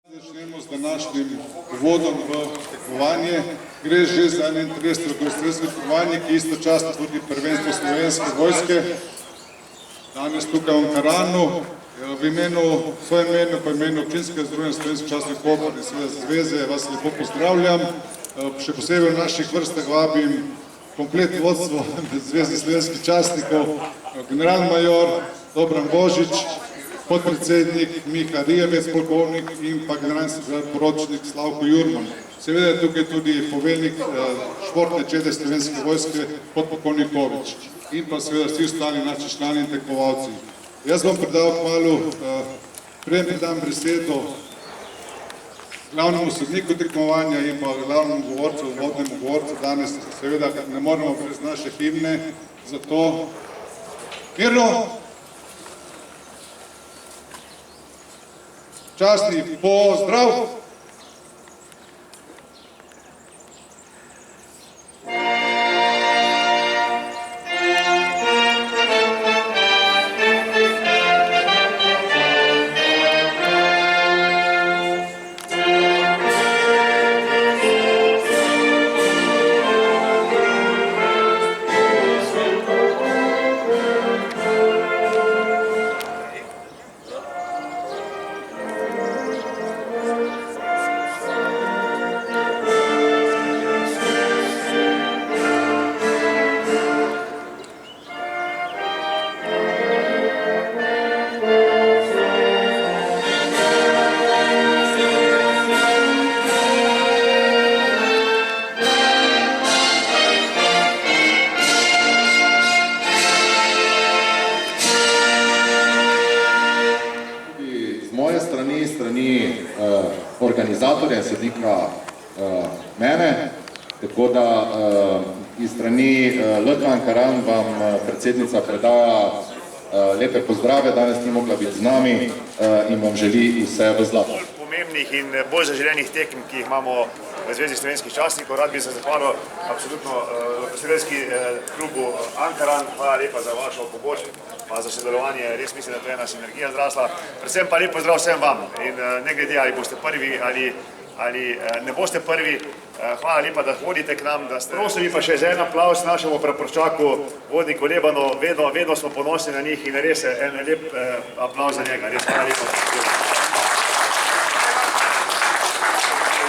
Začnemo z današnjim uvodom v tekmovanje. Gre že za 31. rokostrelsko tekmovanje, ki istočasno tudi prvenstvo Slovenske vojske. Danes tukaj v Ankaranu. V svojem imenu pa imenu občinskega združenja Slovenski častni Koper in seveda zveze vas lepo pozdravljam. Še posebej v naših vrstah vabim komplet vodstvo Zveze slovenskih častnikov, generalmajor Dobran Božič, podpredsednik Miha Rijavec, polkovnik in pa generalni poročnik Slavko Jurman. Seveda je tukaj tudi poveljnik športne čete Slovenske vojske, podpolkovnik Kovič in pa seveda vsi ostali naši člani in tekmovalci. Jaz bom predal kmalu, preden predam besedo glavnemu sodniku tekmovanja in pa glavnemu govorcu, uvodnemu govorcu danes, seveda ne moremo brez naše himne, zato mirno, častni pozdrav! Organizatorja, sodnika mene, tako da iz strani LK Ankaran vam predsednica predaja lepe pozdrave, danes ni mogla biti z nami in vam želi vse v zlato. Bolj pomembnih in bolj zaželenih tekem, ki jih imamo v Zvezi slovenskih častnikov, rad bi se zahvalil absolutno rokostrelski klubu Ankaran, hvala lepa za vašo pomoč, pa za sodelovanje, res mislim, da to je ena sinergija zrasla. Predvsem pa lep pozdrav vsem vam in ne glede, ali boste prvi ali ne boste prvi, hvala lepa, da hodite k nam. Prosim bi pa še za en aplavz našemu praporščaku, vodniku Lebanu, vedno smo ponosni na njih in res en lep aplavz za njega, res hvala lepa.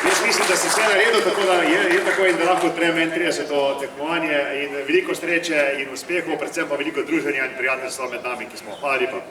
Jaz mislim, da se vse naredil, tako da je tako in da lahko odpremo 31. tekmovanje in veliko sreče in uspehov, predvsem pa veliko druženja in prijateljstva med nami, ki smo. Hvala lepa.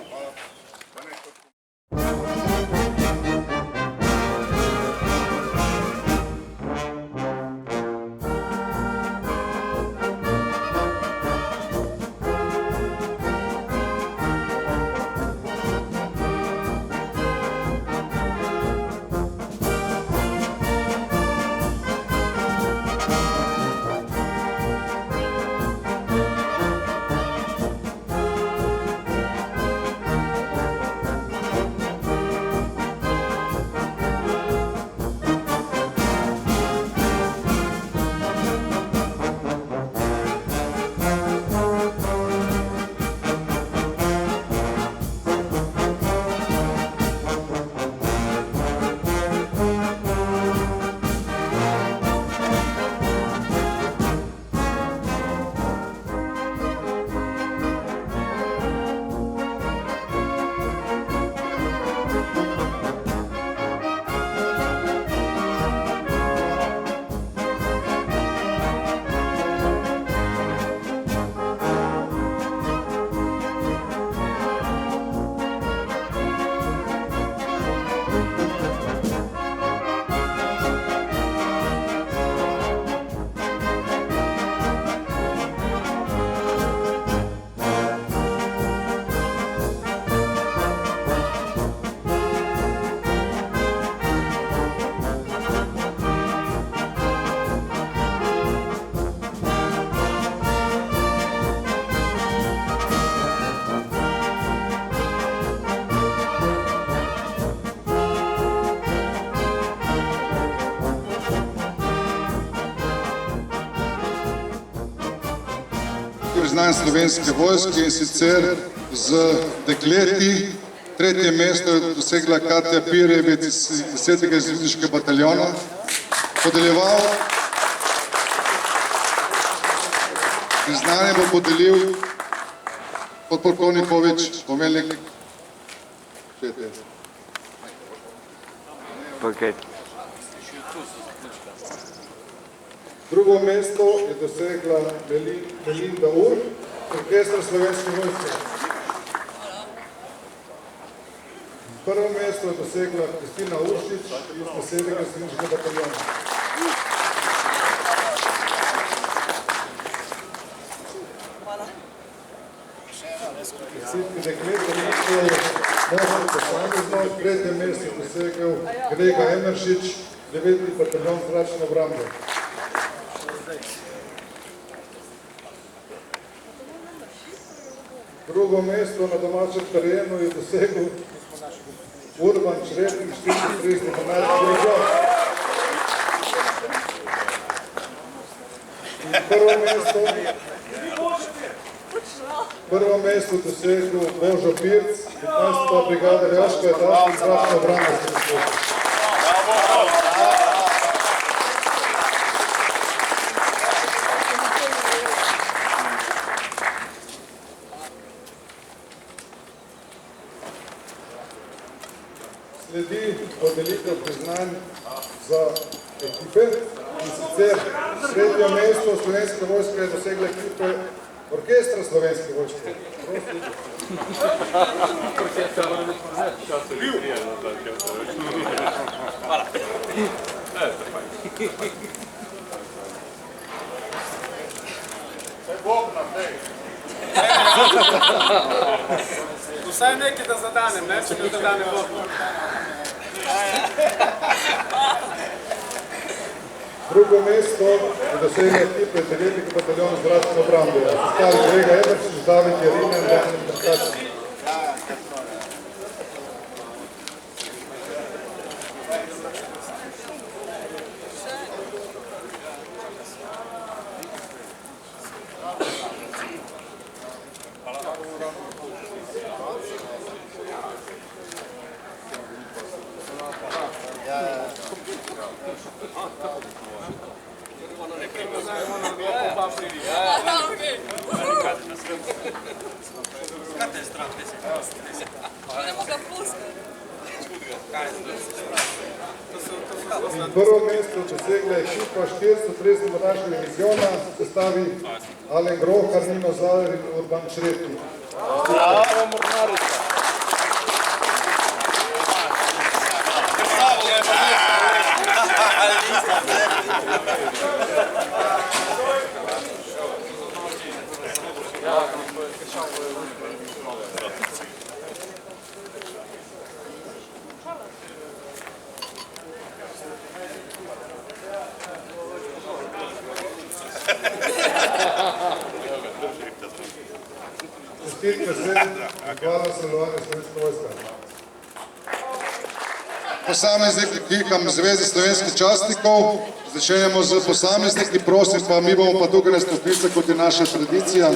priznanj Slovenske vojske in sicer z dekleti Tretje mesto je dosegla Katja Pirjevic iz 10. izvidniškega bataljona. Priznanje bo podelil podpolkovnik Povič, poveljnik Šete. Drugo mesto je dosegla Melinda Ur, orkester Slovenske vojske. Prvo mesto je dosegla Kristina Uršič iz 10. izvidniškega bataljona. Tretje mesto je dosegel Grega Emeršič, 9. bataljon zračne obrambe. Drugo mesto na domačem terenu je dosegel Urban Čretnik, 34. bataljon. Prvo mesto dosegel Božo Pirc, 15. brigada Ljaška etapa in zračna obramba. Sledi podelitev priznanj za ekipe, in sicer tretje mesto Slovenske vojske je dosegla ekipe orkestra Slovenske vojske. Vsaj nekaj da zadanem, ne? Če ne zadanem Bog. Drugo mesto je dosegla ekipe 9. bataljon zračne obrambe. Stari Grega Emeršič, David Jerina in Daniel Trkač. In prvo mesto dosegla ekipa 430 vodaškega divizijona, v sestavi Alen Grohar, Nino Zaler in Urban Čretnik. Hvala sodelovanje Slovenske vojske. Posameznikom Zveze slovenskih častnikov, začenjamo z posamezniki, prosim pa, mi bomo pa tukaj na stopnice, kot je naša tradicija,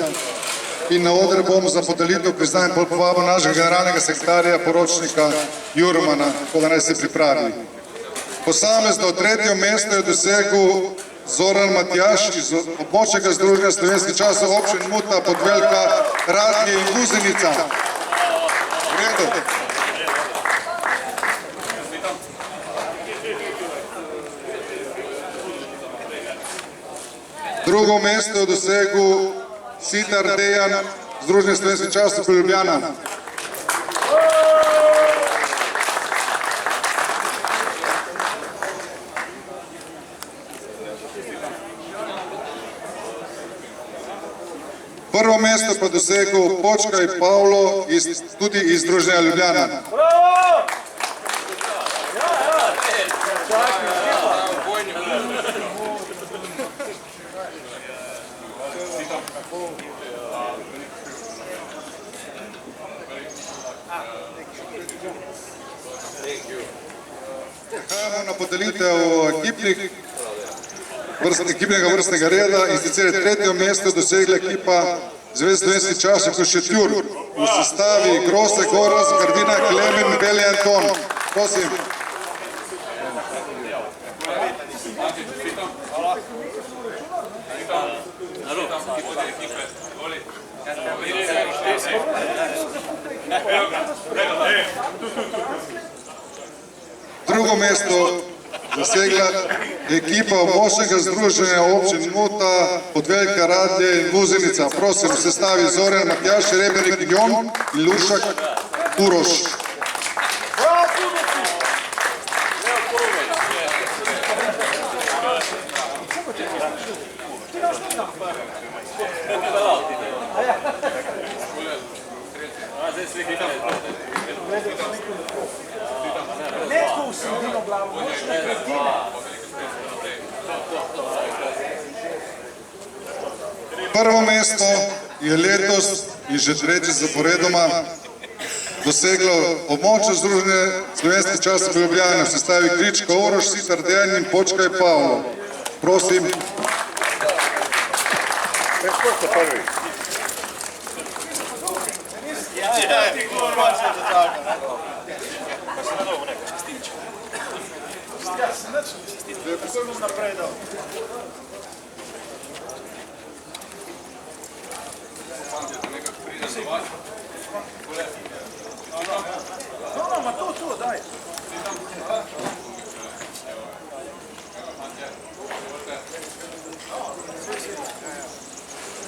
in na oder bomo za podelitev priznanj povabili našega generalnega sekretarja, poročnika Jurmana, tako da naj se pripravi. Posamezno tretje mesto je dosegel Zoran Matjaž iz območnega združenja slovenskih častov občin Muta, Podvelka, Radnje in Guzenica. V redu. Drugo mesto je dosegel Sitar Dejan, Združenje slovenskih častov Ljubljana. Prvo mesto pa dosegel Počkaj Pavlo, tudi iz Združenja Ljubljana. Prehajamo na podelitev ekipnega vrstnega reda, in sicer tretje mesto dosegla ekipa Zveze slovenskih častnikov Šentjur. v sestavi Grose Goraz, Gardina Klemen, Beli Anton. Prosim. Drugo mesto zasegla ekipa močnega združenja občin Muta, Podvelka, Radlje in Vuzenica. Prosim, v sestavi Zoran Matjaž, Rebernik Jon in Lušak Uroš. Prvo mesto je letos in že tretji zaporedoma doseglo območje Združenje slovenskih časnikov Ljubljana v sestavi Krička, Uroš, Sitar, Dejan in Počkaj Pavlo. Prosim.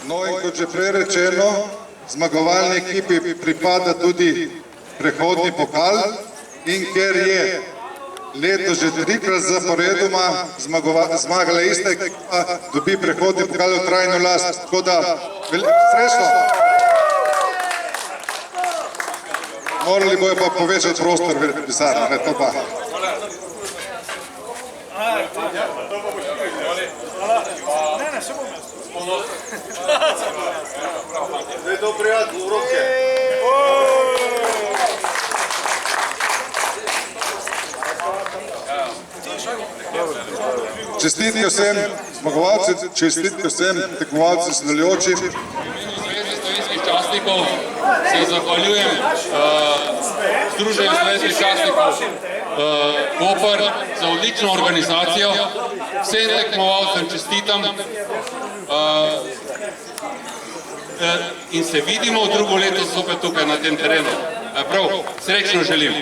No in kot že prej rečeno, zmagovalni ekipi pripada tudi prehodni pokal in ker je letos že trikrat zaporedoma zmagala ista ekipa, dobi prehodni pokal v trajno last. Tako da, srečno! Morali bojo pa povečati prostor v pisarni, ne to pa. Zdaj to prijatelj v roke. Čestitke vsem zmagovalcem, čestitke vsem tekmovalcem, sodelujočim. V imenu Zveze slovenskih častnikov se zahvaljujem Združenju slovenskih častnikov Koper za odlično organizacijo. Vsem tekmovalcem čestitam in se vidimo drugo leto zopet tukaj na tem terenu. Prav, srečno želim.